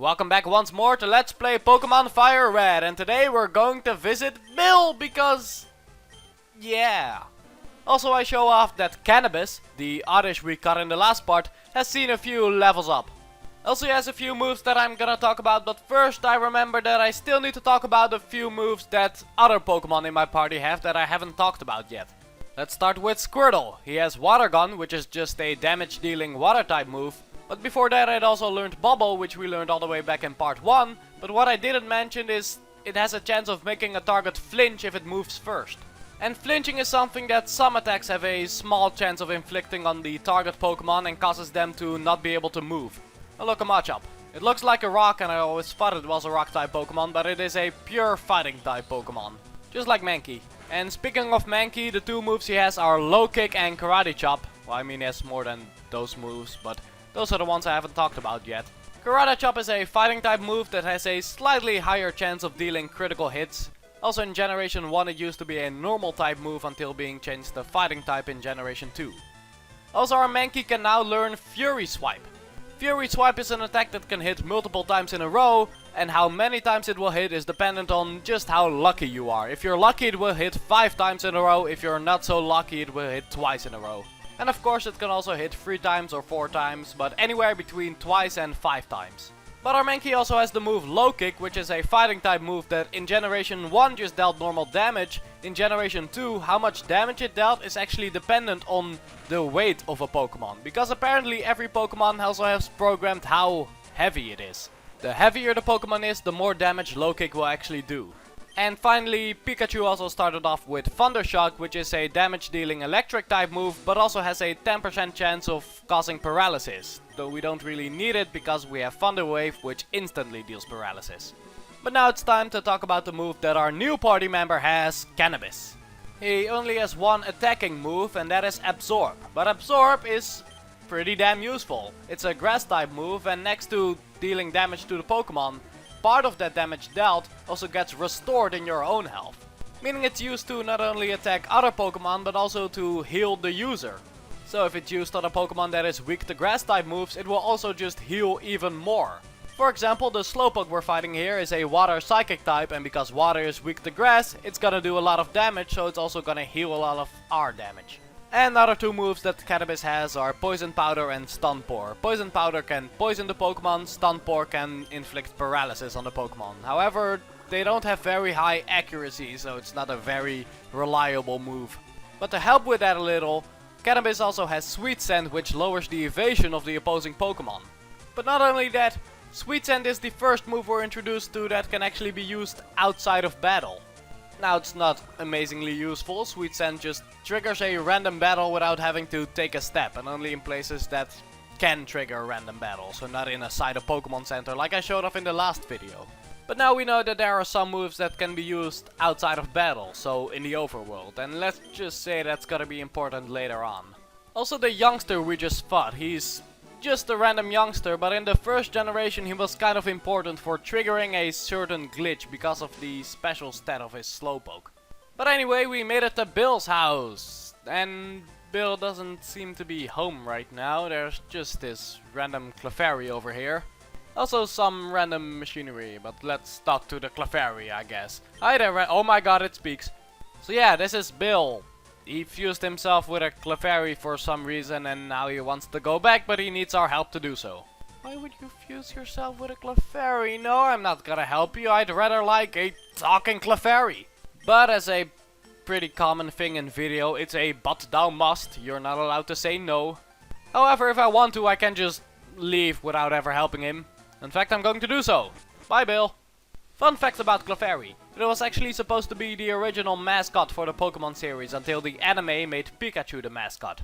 Welcome back once more to Let's Play Pokémon FireRed, and today we're going to visit Bill because... yeah. Also I show off that Cannabis, the oddish we caught in the last part, has seen a few levels up. Also he has a few moves that I'm gonna talk about, but first I remember that I still need to talk about a few moves that other Pokémon in my party have that I haven't talked about yet. Let's start with Squirtle. He has Water Gun, which is just a damage dealing water type move. But before that I'd also learned Bubble, which we learned all the way back in part 1. But what I didn't mention is it has a chance of making a target flinch if it moves first. And flinching is something that some attacks have a small chance of inflicting on the target Pokemon and causes them to not be able to move. Now look a Machop. It looks like a rock and I always thought it was a rock type Pokemon, but it is a pure fighting type Pokemon. Just like Mankey. And speaking of Mankey, the two moves he has are Low Kick and Karate Chop. Well, I mean he has more than those moves, but those are the ones I haven't talked about yet. Karate Chop is a fighting type move that has a slightly higher chance of dealing critical hits. Also in Generation 1 it used to be a normal type move until being changed to fighting type in Generation 2. Also our Mankey can now learn Fury Swipe. Fury Swipe is an attack that can hit multiple times in a row, and how many times it will hit is dependent on just how lucky you are. If you're lucky it will hit 5 times in a row, if you're not so lucky it will hit twice in a row. And of course it can also hit 3 times or 4 times, but anywhere between twice and 5 times. But our Mankey also has the move Low Kick, which is a fighting type move that in Generation 1 just dealt normal damage. In Generation 2, how much damage it dealt is actually dependent on the weight of a Pokemon. Because apparently every Pokemon also has programmed how heavy it is. The heavier the Pokemon is, the more damage Low Kick will actually do. And finally, Pikachu also started off with Thunder Shock, which is a damage dealing electric type move, but also has a 10% chance of causing paralysis. Though we don't really need it because we have Thunder Wave, which instantly deals paralysis. But now it's time to talk about the move that our new party member has, Cannabis. He only has one attacking move and that is Absorb. But Absorb is pretty damn useful. It's a grass type move and next to dealing damage to the Pokemon, part of that damage dealt also gets restored in your own health. Meaning it's used to not only attack other Pokemon but also to heal the user. So if it's used on a Pokemon that is weak to grass type moves, it will also just heal even more. For example, the Slowpoke we're fighting here is a water psychic type, and because water is weak to grass, it's gonna do a lot of damage, so it's also gonna heal a lot of our damage. And the other two moves that Cannabis has are Poison Powder and Stun Pour. Poison Powder can poison the Pokemon, Stun Pour can inflict paralysis on the Pokemon. However, they don't have very high accuracy, so it's not a very reliable move. But to help with that a little, Cannabis also has Sweet Scent, which lowers the evasion of the opposing Pokemon. But not only that, Sweet Scent is the first move we're introduced to that can actually be used outside of battle. Now it's not amazingly useful, Sweet Scent just triggers a random battle without having to take a step, and only in places that can trigger a random battle, so not inside a Pokemon Center like I showed off in the last video. But now we know that there are some moves that can be used outside of battle, so in the overworld, and let's just say that's gonna be important later on. Also the youngster we just fought, he's just a random youngster, but in the first generation he was kind of important for triggering a certain glitch because of the special stat of his Slowpoke. But anyway, we made it to Bill's house, and Bill doesn't seem to be home right now. There's just this random Clefairy over here. Also some random machinery, but let's talk to the Clefairy, I guess. Hi there, oh my god, it speaks. So yeah, this is Bill. He fused himself with a Clefairy for some reason and now he wants to go back, but he needs our help to do so. Why would you fuse yourself with a Clefairy? No, I'm not gonna help you. I'd rather like a talking Clefairy. But as a pretty common thing in video, it's a but thou must. You're not allowed to say no. However, if I want to, I can just leave without ever helping him. In fact, I'm going to do so. Bye, Bill. Fun fact about Clefairy. It was actually supposed to be the original mascot for the Pokemon series until the anime made Pikachu the mascot.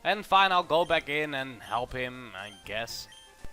And fine, I'll go back in and help him, I guess.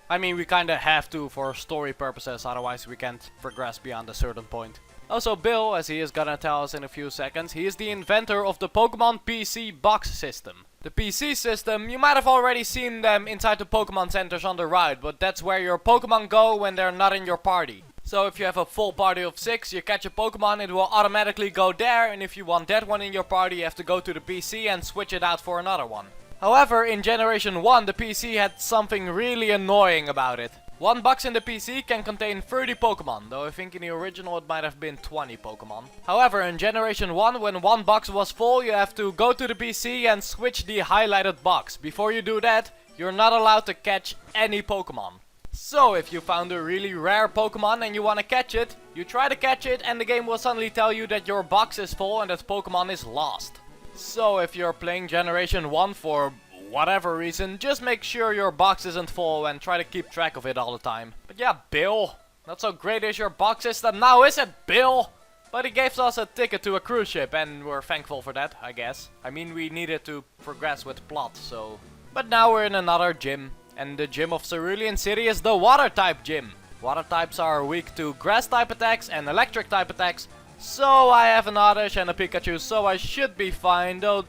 I mean, we kinda have to for story purposes, otherwise we can't progress beyond a certain point. Also Bill, as he is gonna tell us in a few seconds, he is the inventor of the Pokemon PC box system. The PC system, you might have already seen them inside the Pokemon centers on the right, but that's where your Pokemon go when they're not in your party. So if you have a full party of 6, you catch a Pokemon, it will automatically go there, and if you want that one in your party, you have to go to the PC and switch it out for another one. However, in Generation 1, the PC had something really annoying about it. 1 box in the PC can contain 30 Pokemon, though I think in the original it might have been 20 Pokemon. However, in Generation 1, when 1 box was full, you have to go to the PC and switch the highlighted box. Before you do that, you're not allowed to catch any Pokemon. So, if you found a really rare Pokemon and you want to catch it, you try to catch it and the game will suddenly tell you that your box is full and that Pokemon is lost. So, if you're playing Generation 1 for whatever reason, just make sure your box isn't full and try to keep track of it all the time. But yeah, Bill, not so great as your box system now, is it, Bill? But he gave us a ticket to a cruise ship and we're thankful for that, I guess. I mean, we needed to progress with plot, so... But now we're in another gym, and the gym of Cerulean City is the water type gym. Water types are weak to grass type attacks and electric type attacks, so I have an Oddish and a Pikachu, so I should be fine, though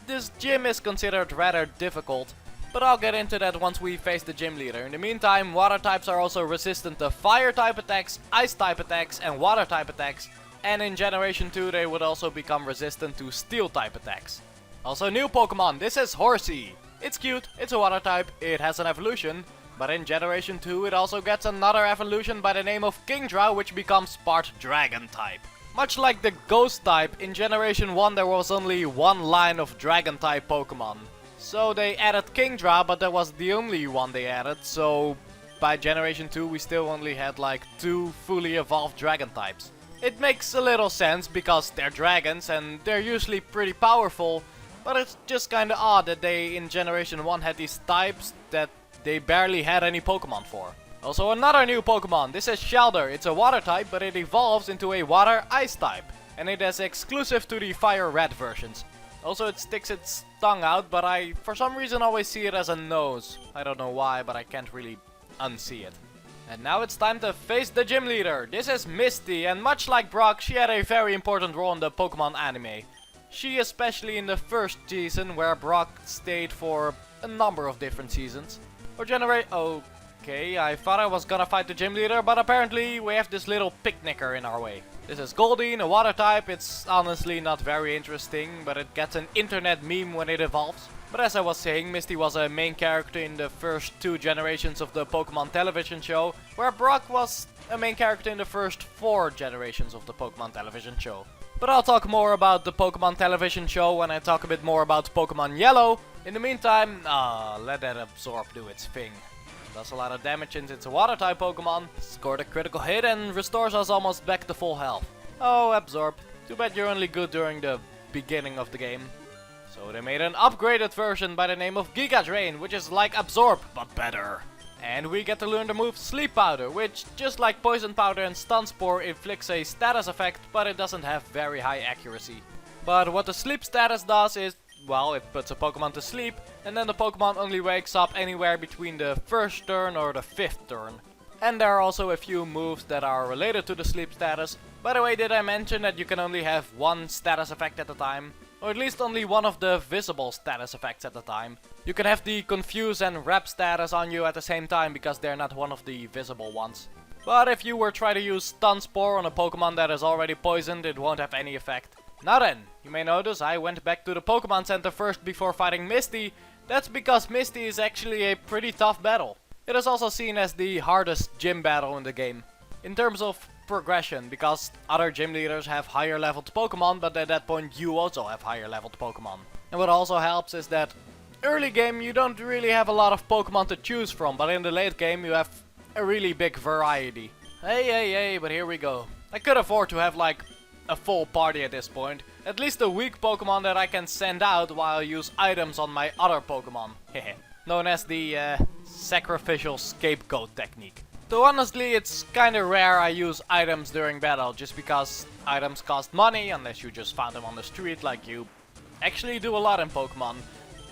this gym is considered rather difficult. But I'll get into that once we face the gym leader. In the meantime, water types are also resistant to fire type attacks, ice type attacks and water type attacks. And in Generation 2 they would also become resistant to steel type attacks. Also new Pokemon, this is Horsey. It's cute, it's a water type, it has an evolution. But in Generation 2 it also gets another evolution by the name of Kingdra, which becomes part Dragon type. Much like the Ghost type, in Generation 1 there was only one line of Dragon type Pokemon. So they added Kingdra, but that was the only one they added, so by Generation 2 we still only had like 2 fully evolved Dragon types. It makes a little sense because they're dragons and they're usually pretty powerful, but it's just kinda odd that they in Generation 1 had these types that they barely had any Pokemon for. Also another new Pokemon, this is Shelder. It's a water type, but it evolves into a water ice type. And it is exclusive to the FireRed versions. Also it sticks its tongue out, but I for some reason always see it as a nose. I don't know why, but I can't really unsee it. And now it's time to face the gym leader. This is Misty, and much like Brock, she had a very important role in the Pokemon anime. She especially in the first season, where Brock stayed for a number of different seasons. Or Okay, I thought I was gonna fight the gym leader, but apparently we have this little picnicker in our way. This is Goldeen, a water type. It's honestly not very interesting, but it gets an internet meme when it evolves. But as I was saying, Misty was a main character in the first 2 generations of the Pokemon television show, where Brock was a main character in the first 4 generations of the Pokemon television show. But I'll talk more about the Pokemon television show when I talk a bit more about Pokemon Yellow. In the meantime, let that Absorb do its thing. Does a lot of damage since it's a water type Pokemon. Scored a critical hit and restores us almost back to full health. Oh, Absorb. Too bad you're only good during the beginning of the game. So they made an upgraded version by the name of Giga Drain, which is like Absorb, but better. And we get to learn the move Sleep Powder, which, just like Poison Powder and Stun Spore, inflicts a status effect, but it doesn't have very high accuracy. But what the Sleep status does is, well, it puts a Pokemon to sleep, and then the Pokemon only wakes up anywhere between the 1st turn or the 5th turn. And there are also a few moves that are related to the sleep status. By the way, did I mention that you can only have one status effect at a time? Or at least only one of the visible status effects at a time. You can have the Confuse and Wrap status on you at the same time because they're not one of the visible ones. But if you were trying to use Stun Spore on a Pokemon that is already poisoned, it won't have any effect. Now then, you may notice I went back to the Pokemon Center first before fighting Misty. That's because Misty is actually a pretty tough battle. It is also seen as the hardest gym battle in the game. In terms of progression, because other gym leaders have higher leveled Pokemon, but at that point you also have higher leveled Pokemon. And what also helps is that early game you don't really have a lot of Pokemon to choose from, but in the late game you have a really big variety. Hey, but here we go. I could afford to have like a full party at this point. At least a weak Pokemon that I can send out while I use items on my other Pokemon. Known as the sacrificial scapegoat technique. Though honestly it's kinda rare I use items during battle, just because items cost money unless you just found them on the street like you actually do a lot in Pokemon.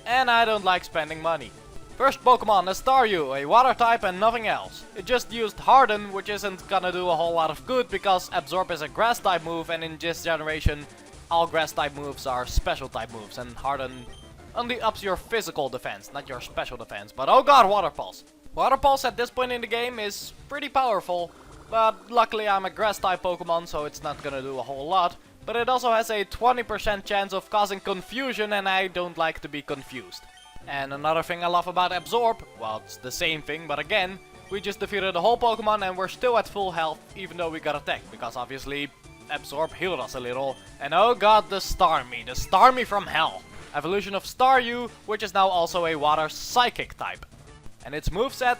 And I don't like spending money. First Pokemon, a Staryu, a water type and nothing else. It just used Harden, which isn't gonna do a whole lot of good because Absorb is a grass type move, and in this generation all grass type moves are special type moves, and Harden only ups your physical defense, not your special defense. But oh god, Water Pulse. Water Pulse at this point in the game is pretty powerful, but luckily I'm a grass type Pokemon, so it's not gonna do a whole lot. But it also has a 20% chance of causing confusion, and I don't like to be confused. And another thing I love about Absorb, well, it's the same thing, but again, we just defeated the whole Pokemon and we're still at full health even though we got attacked, because obviously Absorb healed us a little. And oh god, the Starmie from hell. Evolution of Staryu, which is now also a water psychic type. And its moveset?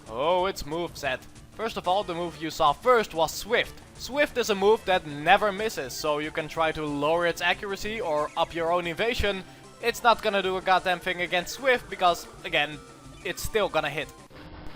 Oh, its moveset. First of all, the move you saw first was Swift. Swift is a move that never misses, so you can try to lower its accuracy or up your own evasion. It's not gonna do a goddamn thing against Swift because, again, it's still gonna hit.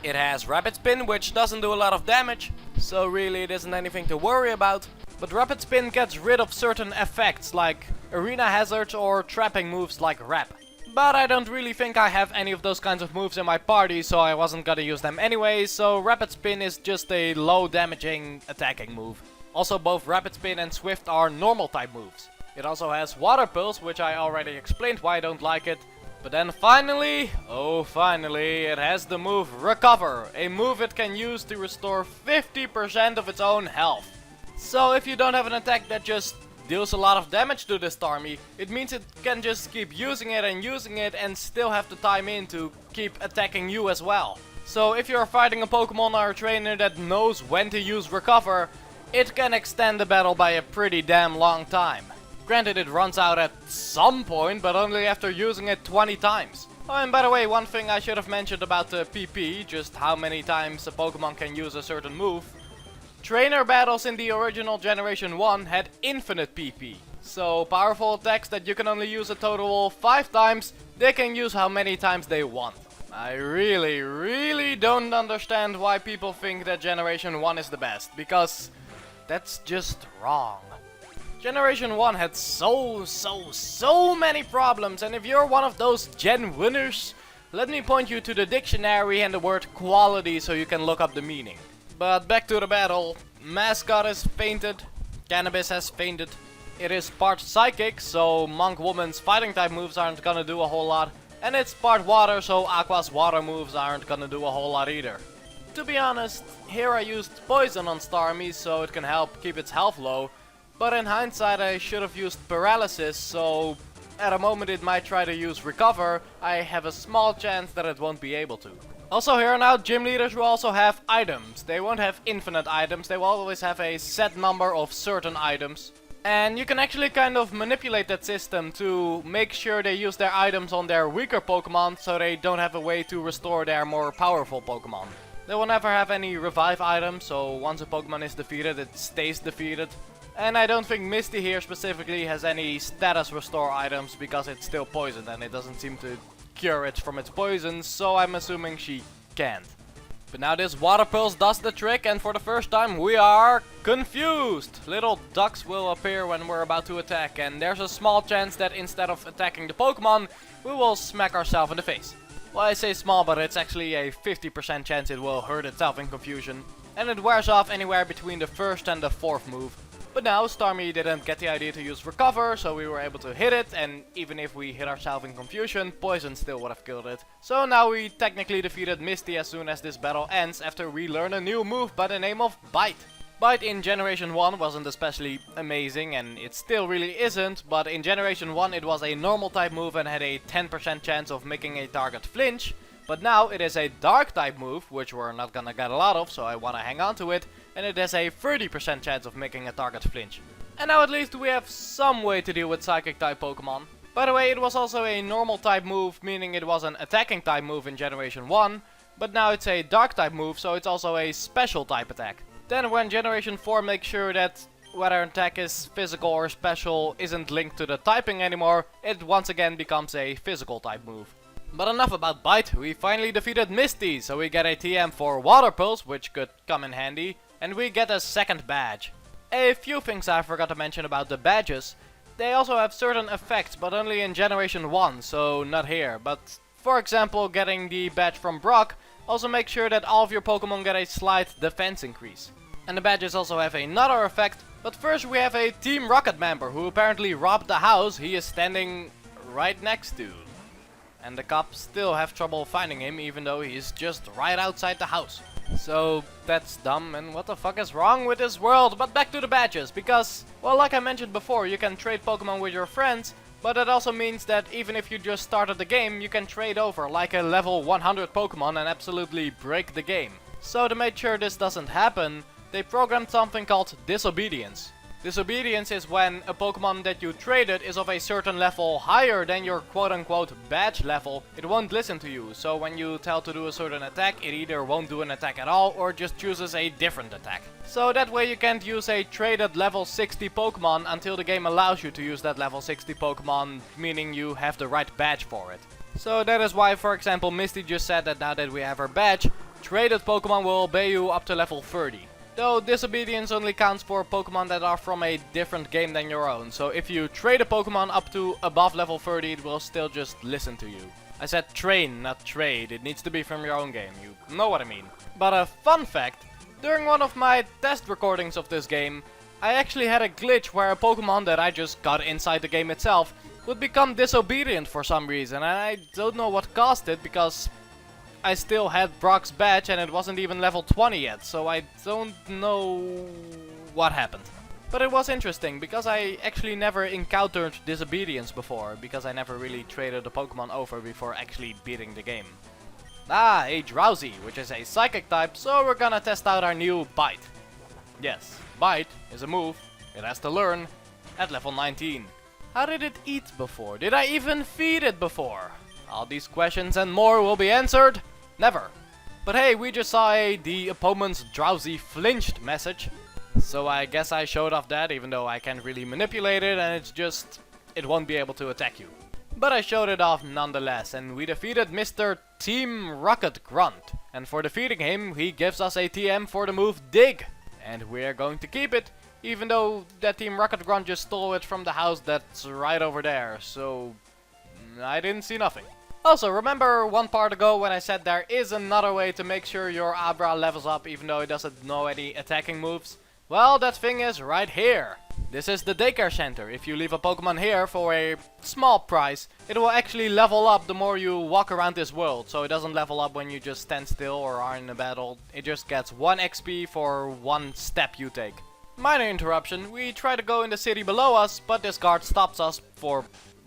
It has Rapid Spin, which doesn't do a lot of damage, so really it isn't anything to worry about. But Rapid Spin gets rid of certain effects like arena hazards or trapping moves like Wrap. But I don't really think I have any of those kinds of moves in my party, so I wasn't gonna use them anyway, so Rapid Spin is just a low damaging attacking move. Also, both Rapid Spin and Swift are normal type moves. It also has Water Pulse, which I already explained why I don't like it. But then finally, oh finally, it has the move Recover, a move it can use to restore 50% of its own health. So if you don't have an attack that just deals a lot of damage to this Starmie, it means it can just keep using it and still have the time in to keep attacking you as well. So if you're fighting a Pokemon or a trainer that knows when to use Recover, it can extend the battle by a pretty damn long time. Granted, it runs out at some point, but only after using it 20 times. Oh, and by the way, one thing I should have mentioned about the PP, just how many times a Pokemon can use a certain move. Trainer battles in the original Generation 1 had infinite PP. So powerful attacks that you can only use a total of 5 times, they can use how many times they want. I really don't understand why people think that Generation 1 is the best, because that's just wrong. Generation 1 had so many problems, and if you're one of those Gen winners, let me point you to the dictionary and the word quality so you can look up the meaning. But back to the battle. Mascot is fainted. Cannabis has fainted. It is part psychic, so Monk Woman's fighting type moves aren't gonna do a whole lot. And it's part water, so Aqua's water moves aren't gonna do a whole lot either. To be honest, here I used poison on Starmie so it can help keep its health low. But in hindsight I should have used paralysis, so at a moment it might try to use recover, I have a small chance that it won't be able to. Also, here now, gym leaders will also have items. They won't have infinite items, they will always have a set number of certain items. And you can actually kind of manipulate that system to make sure they use their items on their weaker Pokemon so they don't have a way to restore their more powerful Pokemon. They will never have any revive items, so once a Pokemon is defeated, it stays defeated. And I don't think Misty here specifically has any status restore items because it's still poisoned and it doesn't seem to cure it from its poison, so I'm assuming she can't. But now this Water Pulse does the trick, and for the first time we are confused. Little ducks will appear when we're about to attack, and there's a small chance that instead of attacking the Pokemon, we will smack ourselves in the face. Well, I say small, but it's actually a 50% chance it will hurt itself in confusion. And it wears off anywhere between the first and the fourth move. But now Starmie didn't get the idea to use recover, so we were able to hit it, and even if we hit ourselves in confusion, poison still would have killed it. So now we technically defeated Misty as soon as this battle ends after we learn a new move by the name of Bite. Bite in Generation 1 wasn't especially amazing, and it still really isn't, but in Generation 1 it was a normal type move and had a 10% chance of making a target flinch. But now it is a dark type move, which we're not gonna get a lot of, so I wanna hang on to it. And it has a 30% chance of making a target flinch. And now at least we have some way to deal with psychic type Pokemon. By the way, it was also a normal type move, meaning it was an attacking type move in Generation 1. But now it's a dark type move, so it's also a special type attack. Then when Generation 4 makes sure that whether an attack is physical or special isn't linked to the typing anymore, it once again becomes a physical type move. But enough about Bite, we finally defeated Misty, so we get a TM for Water Pulse, which could come in handy, and we get a second badge. A few things I forgot to mention about the badges. They also have certain effects, but only in Generation 1, so not here. But for example, getting the badge from Brock also makes sure that all of your Pokemon get a slight defense increase. And the badges also have another effect, but first we have a Team Rocket member who apparently robbed the house he is standing right next to. And the cops still have trouble finding him, even though he is just right outside the house. So that's dumb, and what the fuck is wrong with this world? But back to the badges, because, well, like I mentioned before, you can trade Pokemon with your friends, but that also means that even if you just started the game, you can trade over like a level 100 Pokemon and absolutely break the game. So to make sure this doesn't happen, they programmed something called disobedience. Disobedience is when a Pokemon that you traded is of a certain level higher than your quote-unquote badge level, it won't listen to you. So when you tell to do a certain attack, it either won't do an attack at all or just chooses a different attack. So that way you can't use a traded level 60 Pokemon until the game allows you to use that level 60 Pokemon, meaning you have the right badge for it. So that is why, for example, Misty just said that now that we have her badge, traded Pokemon will obey you up to level 30. Though disobedience only counts for Pokemon that are from a different game than your own. So if you trade a Pokemon up to above level 30, it will still just listen to you. I said train, not trade. It needs to be from your own game. You know what I mean. But a fun fact, during one of my test recordings of this game, I actually had a glitch where a Pokemon that I just got inside the game itself would become disobedient for some reason. And I don't know what caused it, because I still had Brock's badge and it wasn't even level 20 yet, so I don't know what happened. But it was interesting, because I actually never encountered disobedience before, because I never really traded a Pokemon over before actually beating the game. Ah, a Drowsy, which is a psychic type, so we're gonna test out our new Bite. Yes, Bite is a move it has to learn at level 19. How did it eat before? Did I even feed it before? All these questions and more will be answered never. But hey, we just saw the opponent's Drowsy flinched message. So I guess I showed off that, even though I can't really manipulate it and it won't be able to attack you. But I showed it off nonetheless, and we defeated Mr. Team Rocket Grunt. And for defeating him, he gives us a TM for the move Dig. And we're going to keep it, even though that Team Rocket Grunt just stole it from the house that's right over there. So I didn't see nothing. Also, remember one part ago when I said there is another way to make sure your Abra levels up even though it doesn't know any attacking moves? Well, that thing is right here. This is the daycare center. If you leave a Pokemon here for a small price, it will actually level up the more you walk around this world. So it doesn't level up when you just stand still or are in a battle. It just gets 1 XP for 1 step you take. Minor interruption, we try to go in the city below us, but this guard stops us for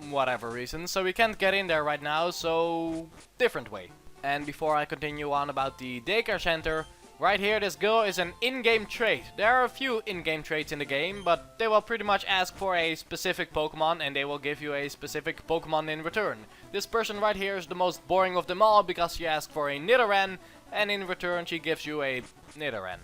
whatever reason, so we can't get in there right now, so different way. And before I continue on about the daycare center, right here this girl is an in-game trait. There are a few in-game traits in the game, but they will pretty much ask for a specific Pokemon and they will give you a specific Pokemon in return. This person right here is the most boring of them all because she asks for a Nidoran and in return she gives you a Nidoran.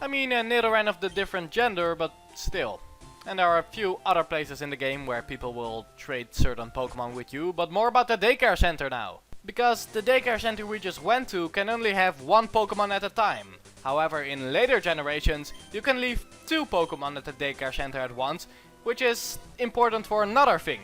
I mean a Nidoran of the different gender, but still. And there are a few other places in the game where people will trade certain Pokemon with you, but more about the daycare center now. Because the daycare center we just went to can only have 1 Pokemon at a time. However, in later generations, you can leave 2 Pokemon at the daycare center at once, which is important for another thing: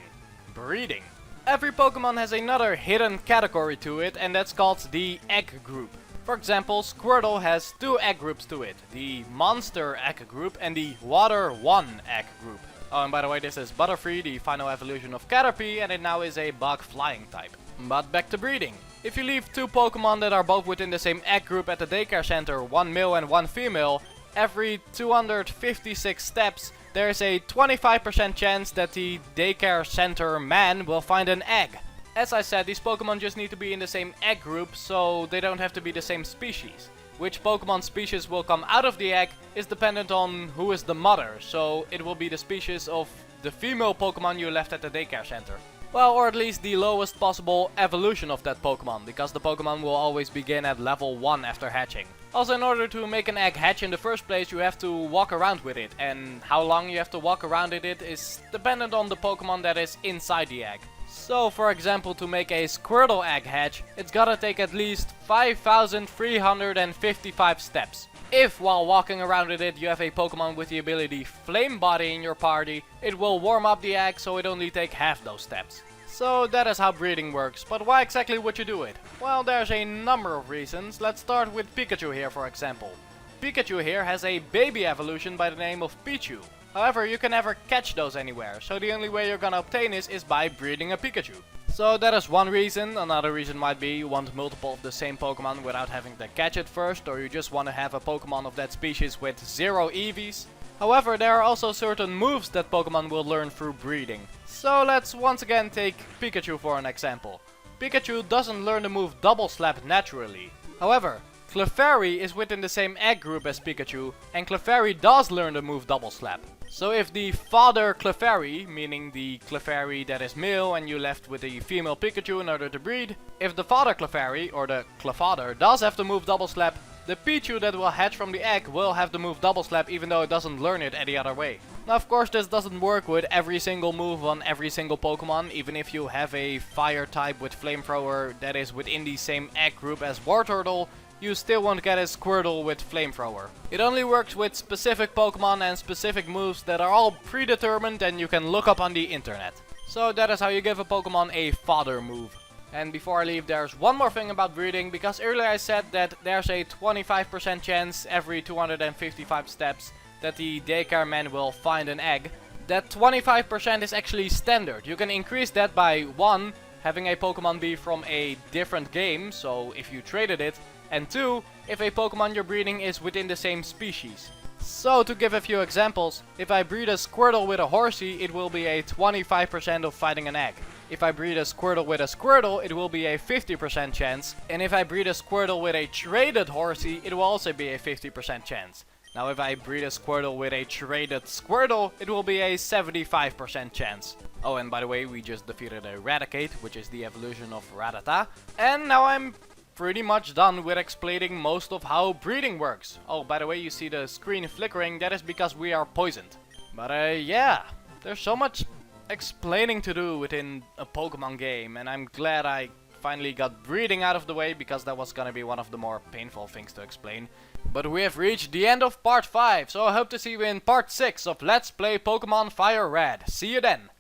breeding. Every Pokemon has another hidden category to it, and that's called the egg group. For example, Squirtle has 2 egg groups to it, the Monster Egg group and the Water 1 Egg group. Oh, and by the way, this is Butterfree, the final evolution of Caterpie, and it now is a bug flying type. But back to breeding. If you leave 2 Pokemon that are both within the same egg group at the daycare center, 1 male and 1 female, every 256 steps, there is a 25% chance that the daycare center man will find an egg. As I said, these Pokemon just need to be in the same egg group, so they don't have to be the same species. Which Pokemon species will come out of the egg is dependent on who is the mother, so it will be the species of the female Pokemon you left at the daycare center. Well, or at least the lowest possible evolution of that Pokemon, because the Pokemon will always begin at level 1 after hatching. Also, in order to make an egg hatch in the first place, you have to walk around with it, and how long you have to walk around with it is dependent on the Pokemon that is inside the egg. So, for example, to make a Squirtle egg hatch, it's gotta take at least 5,355 steps. If while walking around with it you have a Pokemon with the ability Flame Body in your party, it will warm up the egg, so it only take half those steps. So that is how breeding works, but why exactly would you do it? Well, there's a number of reasons. Let's start with Pikachu here, for example. Pikachu here has a baby evolution by the name of Pichu. However, you can never catch those anywhere, so the only way you're gonna obtain this is by breeding a Pikachu. So that is one reason. Another reason might be you want multiple of the same Pokemon without having to catch it first, or you just want to have a Pokemon of that species with 0 EVs. However, there are also certain moves that Pokemon will learn through breeding. So let's once again take Pikachu for an example. Pikachu doesn't learn the move Double Slap naturally. However, Clefairy is within the same egg group as Pikachu, and Clefairy does learn the move Double Slap. So if the father Clefairy, meaning the Clefairy that is male and you left with the female Pikachu in order to breed, if the father Clefairy, or the Clefather, does have the move Double Slap, the Pichu that will hatch from the egg will have the move Double Slap even though it doesn't learn it any other way. Now of course this doesn't work with every single move on every single Pokemon, even if you have a fire type with Flamethrower that is within the same egg group as Wartortle, you still won't get a Squirtle with Flamethrower. It only works with specific Pokemon and specific moves that are all predetermined and you can look up on the internet. So that is how you give a Pokemon a father move. And before I leave, there's one more thing about breeding, because earlier I said that there's a 25% chance every 255 steps that the daycare man will find an egg. That 25% is actually standard. You can increase that by 1, having a Pokemon be from a different game, so if you traded it, and 2, if a Pokemon you're breeding is within the same species. So to give a few examples, if I breed a Squirtle with a Horsey, it will be a 25% of finding an egg. If I breed a Squirtle with a Squirtle, it will be a 50% chance. And if I breed a Squirtle with a traded Horsey, it will also be a 50% chance. Now if I breed a Squirtle with a traded Squirtle, it will be a 75% chance. Oh, and by the way, we just defeated a Raticate, which is the evolution of Rattata. And now I'm pretty much done with explaining most of how breeding works. Oh, by the way, you see the screen flickering, that is because we are poisoned. But yeah, there's so much explaining to do within a Pokemon game, and I'm glad I finally got breeding out of the way, because that was gonna be one of the more painful things to explain. But we have reached the end of part 5, so I hope to see you in part 6 of Let's Play Pokemon FireRed. See you then!